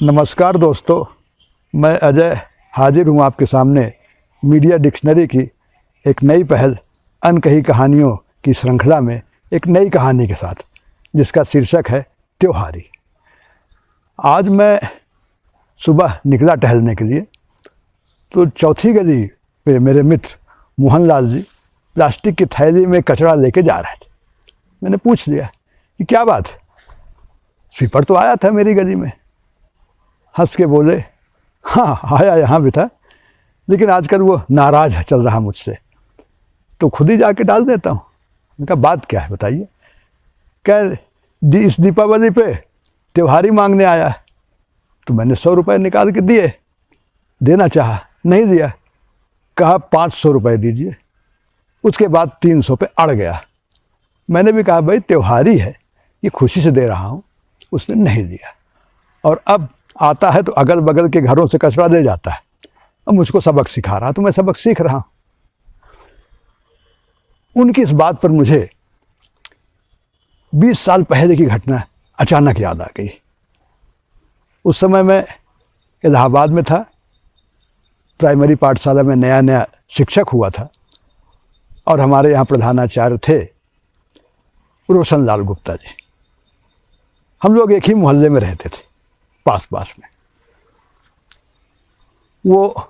नमस्कार दोस्तों, मैं अजय हाजिर हूँ आपके सामने मीडिया डिक्शनरी की एक नई पहल अनकही कहानियों की श्रृंखला में एक नई कहानी के साथ, जिसका शीर्षक है त्योहारी। आज मैं सुबह निकला टहलने के लिए, तो चौथी गली पे मेरे मित्र मोहनलाल जी प्लास्टिक की थैली में कचरा लेके जा रहे थे। मैंने पूछ लिया कि क्या बात है, स्वीपर तो आया था मेरी गली में। हंस के बोले, हाँ आया यहाँ भी था, लेकिन आजकल वो नाराज़ चल रहा मुझसे, तो खुद ही जाके डाल देता हूँ। उनका बात क्या है बताइए। कह इस दीपावली पे त्योहारी मांगने आया है। तो मैंने 100 रुपये निकाल के दिए, देना चाहा, नहीं दिया, कहा 500 रुपये दीजिए। उसके बाद 300 पे अड़ गया। मैंने भी कहा भाई त्योहारी है, ये खुशी से दे रहा हूँ। उसने नहीं दिया, और अब आता है तो अगल बगल के घरों से कचरा ले जाता है। अब मुझको सबक सिखा रहा, तो मैं सबक सीख रहा हूँ। उनकी इस बात पर मुझे 20 साल पहले की घटना अचानक याद आ गई। उस समय मैं इलाहाबाद में था, प्राइमरी पाठशाला में नया नया शिक्षक हुआ था, और हमारे यहाँ प्रधानाचार्य थे रोशनलाल गुप्ता जी। हम लोग एक ही मोहल्ले में रहते थे, पास पास में। वो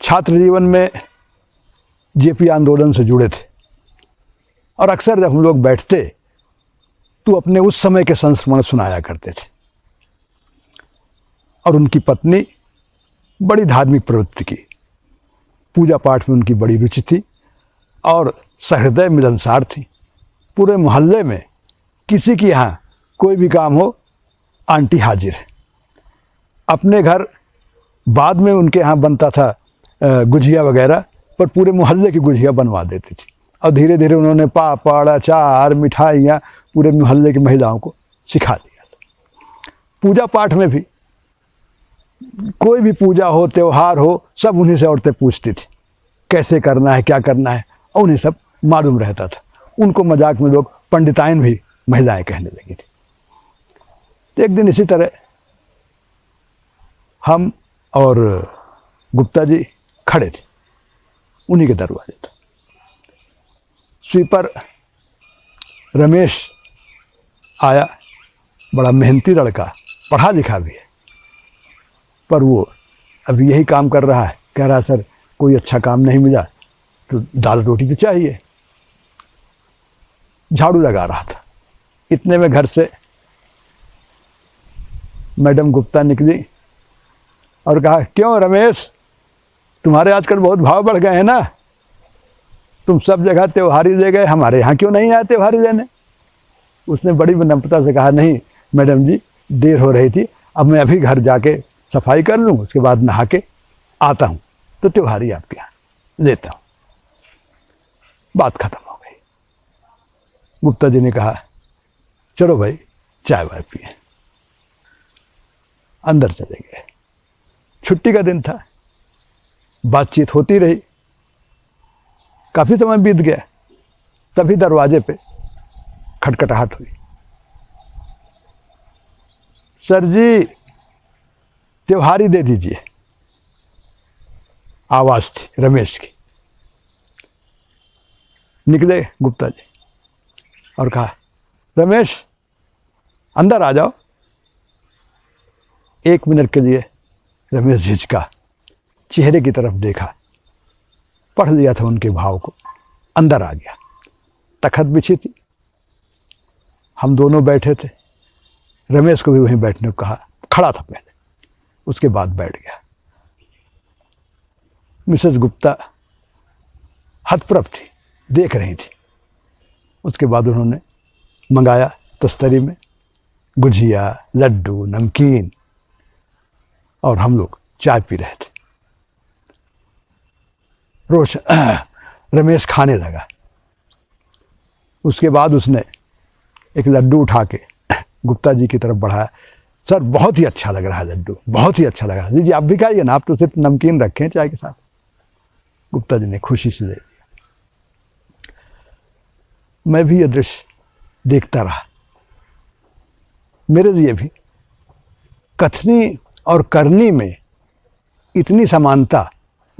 छात्र जीवन में जेपी आंदोलन से जुड़े थे, और अक्सर जब हम लोग बैठते तो अपने उस समय के संस्मरण सुनाया करते थे। और उनकी पत्नी बड़ी धार्मिक प्रवृत्ति की, पूजा पाठ में उनकी बड़ी रुचि थी, और सहृदय मिलनसार थी। पूरे मोहल्ले में किसी के यहाँ कोई भी काम हो, आंटी हाजिर है। अपने घर बाद में उनके यहाँ बनता था गुझिया वगैरह, पर पूरे मोहल्ले की गुझिया बनवा देती थी। और धीरे धीरे उन्होंने पापड़, अचार, मिठाइयाँ पूरे मोहल्ले की महिलाओं को सिखा दिया था। पूजा पाठ में भी कोई भी पूजा हो, त्यौहार हो, सब उन्हीं से औरतें पूछती थी कैसे करना है, क्या करना है, और उन्हें सब मालूम रहता था। उनको मजाक में लोग पंडिताइन भी महिलाएं कहने लगी थी। तो एक दिन इसी तरह हम और गुप्ता जी खड़े थे उन्हीं के दरवाजे पर। स्वीपर रमेश आया, बड़ा मेहनती लड़का, पढ़ा लिखा भी है, पर वो अभी यही काम कर रहा है। कह रहा सर कोई अच्छा काम नहीं मिला तो दाल रोटी तो चाहिए। झाड़ू लगा रहा था, इतने में घर से मैडम गुप्ता निकली और कहा, क्यों रमेश, तुम्हारे आजकल बहुत भाव बढ़ गए हैं ना, तुम सब जगह त्योहारी दे गए, हमारे यहाँ क्यों नहीं आए त्योहारी देने। उसने बड़ी विनम्रता से कहा, नहीं मैडम जी, देर हो रही थी, अब मैं अभी घर जाके सफाई कर लूँ, उसके बाद नहा के आता हूँ, तो त्योहारी आपके यहाँ देता हूँ। बात खत्म हो गई। गुप्ता जी ने कहा, चलो भाई चाय वाय पिए। अंदर चले गए। छुट्टी का दिन था, बातचीत होती रही, काफी समय बीत गया। तभी दरवाजे पे खटखटाहट हुई। सर जी त्योहारी दे दीजिए, आवाज थी रमेश की। निकले गुप्ता जी और कहा, रमेश अंदर आ जाओ। 1 मिनट के लिए रमेश झिझका, चेहरे की तरफ देखा, पढ़ लिया था उनके भाव को, अंदर आ गया। तखत बिछी थी, हम दोनों बैठे थे। रमेश को भी वहीं बैठने को कहा, खड़ा था पहले, उसके बाद बैठ गया। मिसेस गुप्ता हतप्रभ थी, देख रही थी। उसके बाद उन्होंने मंगाया तस्तरी में गुझिया, लड्डू, नमकीन, और हम लोग चाय पी रहे थे। रमेश खाने लगा। उसके बाद उसने एक लड्डू उठा के गुप्ता जी की तरफ बढ़ाया। सर बहुत ही अच्छा लग रहा है लड्डू, बहुत ही अच्छा लग रहा है, लीजिए आप भी खाइए ना, आप तो सिर्फ नमकीन रखें चाय के साथ। गुप्ता जी ने खुशी से ले लिया। मैं भी ये दृश्य देखता रहा। मेरे लिए भी कथनी और करनी में इतनी समानता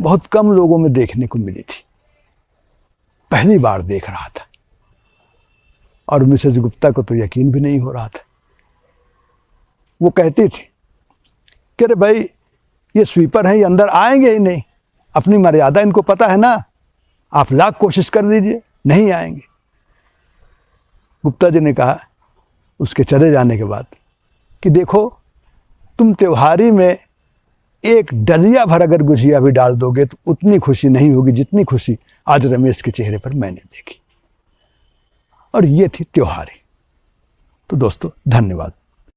बहुत कम लोगों में देखने को मिली थी। पहली बार देख रहा था और मिसेस गुप्ता को तो यकीन भी नहीं हो रहा था। वो कहती थी कि अरे भाई ये स्वीपर हैं, ये अंदर आएंगे ही नहीं, अपनी मर्यादा इनको पता है ना, आप लाख कोशिश कर दीजिए नहीं आएंगे। गुप्ता जी ने कहा उसके चले जाने के बाद कि देखो तुम त्योहारी में एक डलिया भर अगर गुजिया भी डाल दोगे तो उतनी खुशी नहीं होगी जितनी खुशी आज रमेश के चेहरे पर मैंने देखी। और ये थी त्योहारी। तो दोस्तों धन्यवाद।